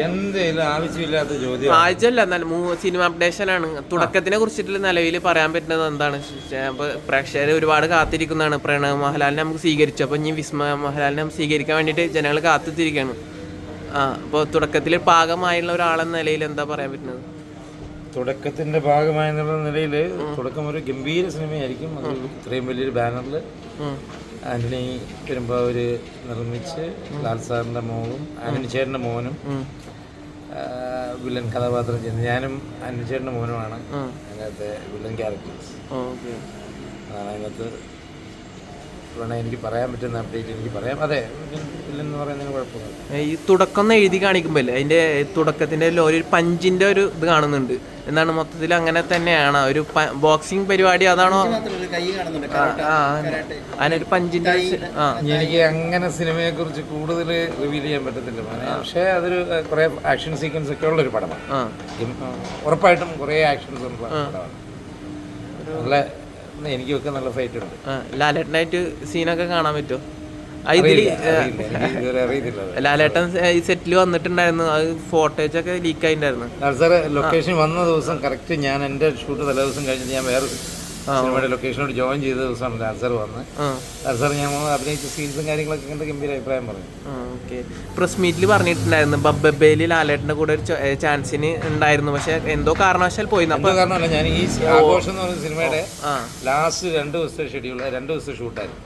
എന്തെങ്കിലും ആവശ്യമില്ലാത്ത ചോദ്യം ആഴ്ചയല്ല, എന്നാലും സിനിമ അപ്ഡേഷൻ ആണ്. തുടക്കത്തിനെ കുറിച്ചിട്ട് നിലവിൽ പറയാൻ പറ്റുന്നത് എന്താണ്? പ്രേക്ഷകർ ഒരുപാട് കാത്തിരിക്കുന്നതാണ്. പ്രണവ് മോഹൻലാലിനെ നമുക്ക് സ്വീകരിച്ചു, അപ്പോൾ ഇനി വിസ്മയ മോഹൻലാലിനെ നമുക്ക് സ്വീകരിക്കാൻ വേണ്ടിയിട്ട് ജനങ്ങൾ കാത്തിരിക്കുകയാണ്. അപ്പോൾ തുടക്കത്തിൽ ഭാഗമായുള്ള ഒരാളെന്ന നിലയിൽ എന്താ പറയാൻ പറ്റുന്നത്? തുടക്കത്തിന്റെ ഭാഗമായെന്നുള്ള നിലയിൽ തുടക്കം ഒരു ഗംഭീര സിനിമയായിരിക്കും. അത് ഇത്രയും വലിയൊരു ബാനറിൽ ആന്റണി പെരുമ്പാവൂർ നിർമ്മിച്ച് ലാൽ സാറിൻ്റെ മോളും ആന്റണി ചേട്ടൻ്റെ മോനും വില്ലൻ കഥാപാത്രം ചെയ്യുന്നത്. ഞാനും ആന്റണി ചേട്ടൻ്റെ മോനുമാണ് അതിനകത്തെ വില്ലൻ ക്യാരക്ടേഴ്സ്. അതാണ് അതിനകത്ത് എനിക്ക് പറയാൻ പറ്റുന്ന അപ്ഡേറ്റ് എനിക്ക് പറയാം. അതെ, വില്ലൻ പറയുന്നതിന് കുഴപ്പമില്ല. ഈ തുടക്കം എഴുതി കാണിക്കുമ്പോൾ അതിൻ്റെ തുടക്കത്തിൻ്റെ ഒരു പഞ്ചിൻ്റെ ഒരു ഇത് കാണുന്നുണ്ട്. എന്താണ് മൊത്തത്തിൽ അങ്ങനെ തന്നെയാണ് ഒരു ബോക്സിംഗ് പരിപാടി? അതാണോ? അതിനൊരു പഞ്ചിൻ്റെ. എനിക്ക് അങ്ങനെ സിനിമയെ കുറിച്ച് കൂടുതൽ റിവീൽ ചെയ്യാൻ പറ്റത്തില്ല, പക്ഷേ അതൊരു കുറെ ആക്ഷൻ സീക്വൻസ് ഒക്കെ ഉള്ളൊരു പടമാണ്. ഉറപ്പായിട്ടും കുറെ ആക്ഷൻസ് ഉള്ള പടമാണ്. നല്ല എനിക്കൊക്കെ നല്ല ഫൈറ്റ് ഉണ്ട്. ലാലേട്ടനായിട്ട് സീനൊക്കെ കാണാൻ പറ്റുമോ? ഇതിൽ ലാലേട്ടൻ ഈ സെറ്റിൽ വന്നിട്ടുണ്ടായിരുന്നു, അത് ഫോട്ടോസ് ഒക്കെ ലീക്ക് ആയിട്ടുണ്ടായിരുന്നു. സാറ് ലൊക്കേഷൻ വന്ന ദിവസം കറക്റ്റ് ഞാൻ എൻ്റെ ഷൂട്ട് തലേ ദിവസം കഴിഞ്ഞിട്ട് ഞാൻ വേറെ സിനിമയുടെ ലൊക്കേഷനോട് ജോയിൻ ചെയ്ത ദിവസമാണ് ലാൽ സാർ വന്ന്. ലാൽ സാർ ഞാൻ അഭിനയിച്ച സീൻസും കാര്യങ്ങളൊക്കെ കണ്ട് ഗംഭീര അഭിപ്രായം പറഞ്ഞു. ഓക്കെ. പ്രസ് മീറ്റിൽ പറഞ്ഞിട്ടുണ്ടായിരുന്നു ബബ്ബയിൽ ലാലേട്ടൻ്റെ കൂടെ ഒരു ചാൻസിന് ഉണ്ടായിരുന്നു, പക്ഷെ എന്തോ കാരണവശാൽ പോയി. എന്തോ കാരണമല്ല, ഞാൻ ഈ ആഘോഷം എന്ന് പറയുന്ന സിനിമയുടെ ലാസ്റ്റ് 2 ദിവസത്തെ ഷെഡ്യൂൾ 2 ദിവസത്തെ ഷൂട്ടായിരുന്നു.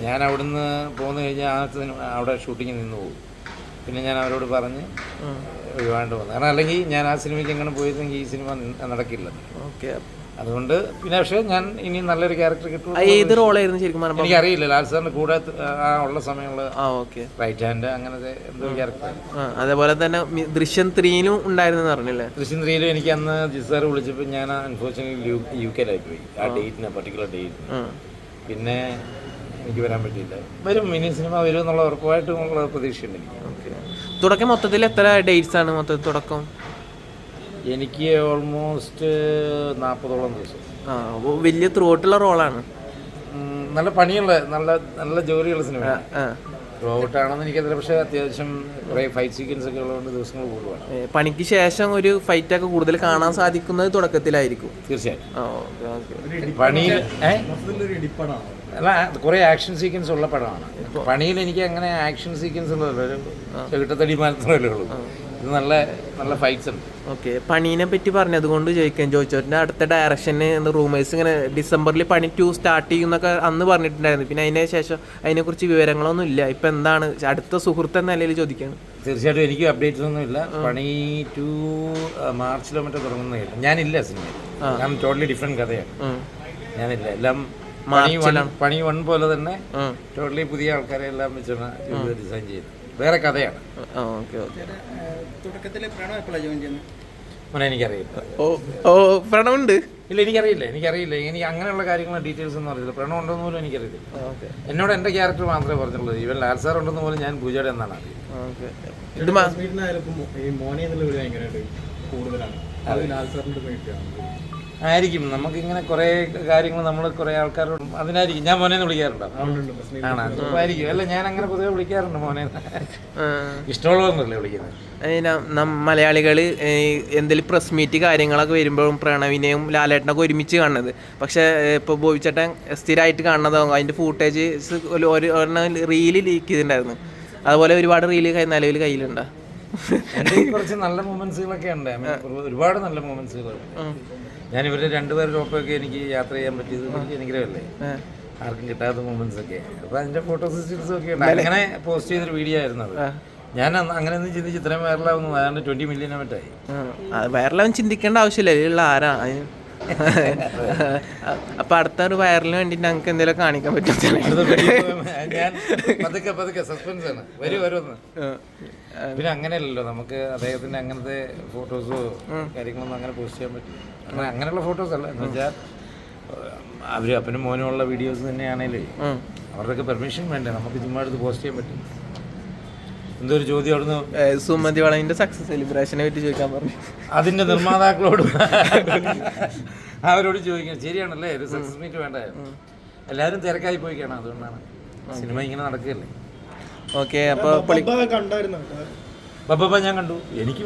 ഞാൻ അവിടുന്ന് പോന്നു കഴിഞ്ഞാൽ അവിടെ ഷൂട്ടിങ്ങിൽ നിന്ന് പോകും. പിന്നെ ഞാൻ അവരോട് പറഞ്ഞ് ഒഴിവാണ്ട് വന്നു. കാരണം അല്ലെങ്കിൽ ഞാൻ ആ സിനിമയ്ക്ക് എങ്ങനെ പോയിരുന്നെങ്കിൽ ഈ സിനിമ നടക്കില്ല. ഓക്കെ. അതുകൊണ്ട് പിന്നെ പക്ഷേ ഞാൻ ഇനി നല്ലൊരു ക്യാരക്ടർ കിട്ടും. ഏത് റോളായിരുന്നു ശരിക്കും? എനിക്കറിയില്ല. ലാൽ സാറിന്റെ കൂടെ ഉള്ള സമയമുള്ള റൈറ്റ് ഹാൻഡ് അങ്ങനത്തെ എന്തോ ക്യാരക്ടർ. അതേപോലെ തന്നെ ദൃശ്യം 3 ഉണ്ടായിരുന്നു പറഞ്ഞില്ലേ? ദൃശ്യം 3 എനിക്ക് അന്ന് ജിസ് സാർ വിളിച്ചപ്പോൾ ഞാൻ അൺഫോർച്യുനേറ്റ്ലി UK പോയി ആ ഡേറ്റിന്, പർട്ടിക്കുലർ ഡേറ്റിന്. പിന്നെ എനിക്ക് വരാൻ പറ്റിയില്ല. വരും, ഇനി സിനിമ വരും എന്നുള്ള ഉറപ്പായിട്ടുമുള്ള പ്രതീക്ഷയുണ്ട് എനിക്ക്. തുടക്കം മൊത്തത്തിൽ എത്ര ഡേറ്റ്സ് ആണ് മൊത്തത്തിൽ തുടക്കം? എനിക്ക് ഓൾമോസ്റ്റ് 40ഓളം ദിവസം. വലിയ ത്രൂഔട്ടുള്ള റോളാണ്. നല്ല പണിയുള്ള നല്ല ജോലിയുള്ള സിനിമയാണ്. ത്രൂഔട്ടാണെന്ന് എനിക്കറിയില്ല, പക്ഷേ അത്യാവശ്യം കുറേ ഫൈറ്റ് സീക്വൻസ് ഒക്കെ ഉള്ളതുകൊണ്ട് ദിവസങ്ങൾ കൂടുതലാണ്. പണിക്ക് ശേഷം ഒരു ഫൈറ്റ് ഒക്കെ കൂടുതൽ കാണാൻ സാധിക്കുന്നത് തുടക്കത്തിലായിരിക്കും. തീർച്ചയായും. പണിയിൽ അല്ല, കുറേ ആക്ഷൻ സീക്വൻസ് ഉള്ള പടമാണ്. പണിയിൽ എനിക്ക് അങ്ങനെ ആക്ഷൻ സീക്വൻസ് ഉള്ളതല്ല, ഒരു ചെകിട്ടത്തടി മാത്രമല്ലേ ഉള്ളൂ. ഇത് നല്ല നല്ല ഫൈറ്റ്സ് ഉണ്ട്. ഓക്കെ. പണീനെ പറ്റി പറഞ്ഞതുകൊണ്ട് ചോദിച്ചോൻ്റെ അടുത്ത ഡയറക്ഷന് റൂമേഴ്സ് ഇങ്ങനെ ഡിസംബറിൽ പണി 2 സ്റ്റാർട്ട് ചെയ്യുന്നൊക്കെ അന്ന് പറഞ്ഞിട്ടുണ്ടായിരുന്നു. പിന്നെ അതിന് ശേഷം അതിനെക്കുറിച്ച് വിവരങ്ങളൊന്നും ഇല്ല. ഇപ്പം എന്താണ് അടുത്ത സുഹൃത്ത് എന്ന നിലയിൽ ചോദിക്കുകയാണ്. തീർച്ചയായിട്ടും എനിക്ക് അപ്ഡേറ്റ്സ് ഒന്നും ഇല്ല. പണി 2 മാർച്ചിലോ മറ്റോ തുടങ്ങുന്ന കേട്ടു. ഞാനില്ല സിനിമയിൽ. ഞാൻ ടോട്ടലി ഡിഫറെൻറ്റ് കഥയാണ്. ഞാനില്ല. എല്ലാം പണി 1 പോലെ തന്നെ ടോട്ടലി പുതിയ ആൾക്കാരെ എല്ലാം വെച്ചാണ് ഡിസൈൻ ചെയ്തത്. വേറെ കഥയാണ്. എനിക്കറിയില്ല. പ്രണവുണ്ട്? ഇല്ല, എനിക്കറിയില്ല. എനിക്ക് അങ്ങനെയുള്ള കാര്യങ്ങൾ ഡീറ്റെയിൽസ് ഒന്നും അറിയില്ല. പ്രണവ് ഉണ്ടെന്ന് പോലും എനിക്കറിയില്ല. എന്നോട് എൻ്റെ ക്യാരക്ടർ മാത്രമേ പറഞ്ഞുള്ളൂ. ഈവൻ ലാൽ സാർ ഉണ്ടെന്ന് പോലും ഞാൻ പൂജയുടെ എന്നാണ് അറിയുന്നത്. ആയിരിക്കും. നമുക്കിങ്ങനെ കുറേ കാര്യങ്ങൾ നമ്മൾ കുറേ ആൾക്കാരോട് അതിനായിരിക്കും. ഞാൻ മോനെന്ന് വിളിക്കാറുണ്ടോ? ആയിരിക്കും. അല്ല, ഞാൻ അങ്ങനെ പൊതുവെ വിളിക്കാറുണ്ട് മോനെ. ഇഷ്ടമുള്ളവരല്ലേ വിളിക്കുന്നത്. മലയാളികൾ എന്തെങ്കിലും പ്രസ് മീറ്റ് കാര്യങ്ങളൊക്കെ വരുമ്പോഴും പ്രണവിനെയും ലാലേട്ടനൊക്കെ ഒരുമിച്ച് കാണുന്നത്. പക്ഷേ ഇപ്പോൾ ബോബിച്ചേട്ടൻ സ്ഥിരമായിട്ട് കാണുന്നതാകും. അതിൻ്റെ ഫൂട്ടേജസ് റീല് ലീക്ക് ചെയ്തിട്ടുണ്ടായിരുന്നു. അതുപോലെ ഒരുപാട് റീല് നിലവിൽ കയ്യിലുണ്ടോ? കുറച്ച് നല്ല മൊമെന്റ്സുകളൊക്കെ ഉണ്ട്. ഒരുപാട് നല്ല മൊമെന്റ്സുകൾ. ഞാൻ ഇവരുടെ 2 പേരുടെ ഒപ്പമൊക്കെ എനിക്ക് യാത്ര ചെയ്യാൻ പറ്റിയത് എനിക്ക് അനുഗ്രഹമല്ലേ. ആർക്കും കിട്ടാത്ത മൊമെന്റ്സ് ഒക്കെ. അപ്പോൾ അതിൻ്റെ ഫോട്ടോസ് സ്റ്റിൽസും ഒക്കെ ഉണ്ട്. അങ്ങനെ പോസ്റ്റ് ചെയ്തൊരു വീഡിയോ ആയിരുന്നു അത്. ഞാൻ അങ്ങനെയൊന്നും ചിന്തിച്ച് ഇത്രയും വൈറലാവുന്നു. ഏതാണ്ട് 20 മില്യനെ മറ്റായി. വൈറലാവും ചിന്തിക്കേണ്ട ആവശ്യമില്ല. ആരാ അപ്പൊ അടുത്ത ഒരു വൈറലിന് വേണ്ടി ഞങ്ങൾക്ക് എന്തെങ്കിലും കാണിക്കാൻ പറ്റും? ഞാൻ പതുക്കെ സസ്പെൻസ് ആണ്. വരുമെന്ന്. പിന്നെ അങ്ങനെയല്ലല്ലോ നമുക്ക് അദ്ദേഹത്തിന്റെ അങ്ങനത്തെ ഫോട്ടോസോ കാര്യങ്ങളൊന്നും അങ്ങനെ പോസ്റ്റ് ചെയ്യാൻ പറ്റും. അങ്ങനെയുള്ള ഫോട്ടോസ് അല്ല. എന്ന് വെച്ചാൽ അവര് അപ്പനും മോനും ഉള്ള വീഡിയോസ് തന്നെയാണേലേ അവരുടെയൊക്കെ പെർമിഷൻ വേണ്ടേ നമുക്ക് ചുമ്മാ എടുത്ത് പോസ്റ്റ് ചെയ്യാൻ പറ്റും. എന്തോ ഒരു ചോദ്യം അവിടുന്ന് സുമതി വളവിന്റെ സക്സസ് സെലിബ്രേഷനെ പറ്റി ചോദിക്കാൻ പറഞ്ഞു. അതിന്റെ നിർമ്മാതാക്കളോട് അവരോട് ചോദിക്കാം. ശരിയാണല്ലേ, ഒരു സക്സസ് മീറ്റ് വേണ്ട. എല്ലാവരും തിരക്കായി പോയി കാണാം. അതുകൊണ്ടാണ് സിനിമ ഇങ്ങനെ നടക്കുകയല്ലേ. ഓക്കെ. അപ്പോൾ ബബ്ബ ഞാൻ കണ്ടു, എനിക്ക്